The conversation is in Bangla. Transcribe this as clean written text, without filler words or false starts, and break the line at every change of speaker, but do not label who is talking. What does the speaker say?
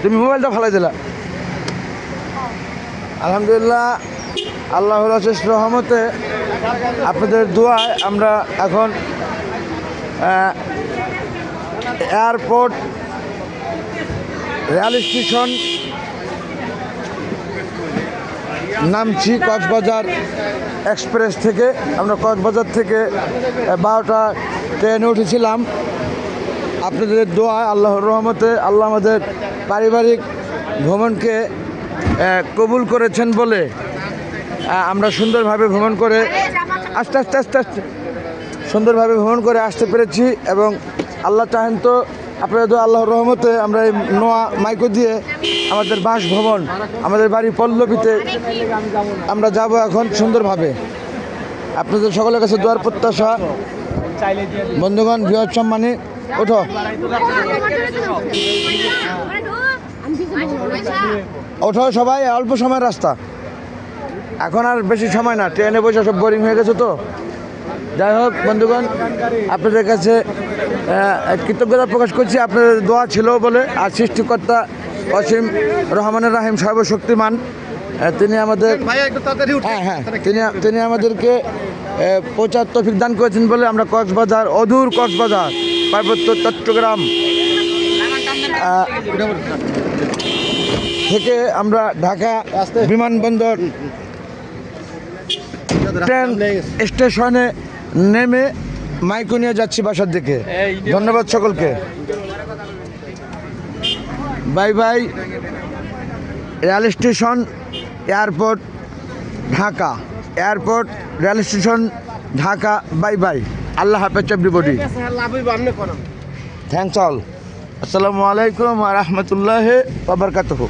তুমি মোবাইলটা ফালাই দিলা। আলহামদুলিল্লাহ, আল্লাহর অশেষ রহমতে আপনাদের দোয়ায় আমরা এখন এয়ারপোর্ট রেল স্টেশন নামছি। কক্সবাজার এক্সপ্রেস থেকে আমরা কক্সবাজার থেকে 12টা ট্রেনে উঠেছিলাম। আপনাদের দোয়ায় আল্লাহর রহমতে আল্লাহ আমাদের পারিবারিক ভ্রমণকে কবুল করেছেন বলে আমরা সুন্দরভাবে ভ্রমণ করে আস্তে আস্তে আস্তে আস্তে সুন্দরভাবে ভ্রমণ করে আসতে পেরেছি। এবং আল্লাহ চাহেন তো আপনাদের দোয়া আল্লাহর রহমতে আমরা এই নোয়া মাইকো দিয়ে আমাদের বাসভবন আমাদের বাড়ি পল্লবীতে আমরা যাব এখন সুন্দরভাবে। আপনাদের সকলের কাছে দোয়ার প্রত্যাশা। বন্ধুগণ, বৃহৎ সম্মানী, ওঠো ওঠো সবাই, অল্প সময়ের রাস্তা, এখন আর বেশি সময় না। ট্রেনে বসে সব বোরিং হয়ে গেছে তো। যাই হোক বন্ধুগণ, আপনাদের কাছে কৃতজ্ঞতা প্রকাশ করছি আপনাদের দোয়া ছিল বলে। আর সৃষ্টিকর্তা অসীম রহমানের রাহিম সর্বশক্তিমান, তিনি আমাদের তিনি আমাদেরকে পৌঁছার তৌফিক দান করেছেন বলে আমরা কক্সবাজার, অদূর কক্সবাজার, পার্বত্য চট্টগ্রাম থেকে আমরা ঢাকা বিমানবন্দর ট্রেন স্টেশনে নেমে মাইকো নিয়ে যাচ্ছি বাসার দিকে। ধন্যবাদ সকলকে। Bye bye. Rail station, airport Dhaka, airport rail station Dhaka. Bye bye. আল্লাহ হাফেজ এভরিবডি। Thanks all. আসসালামু আলাইকুম ওয়া রাহমাতুল্লাহি ওয়া বারাকাতুহু।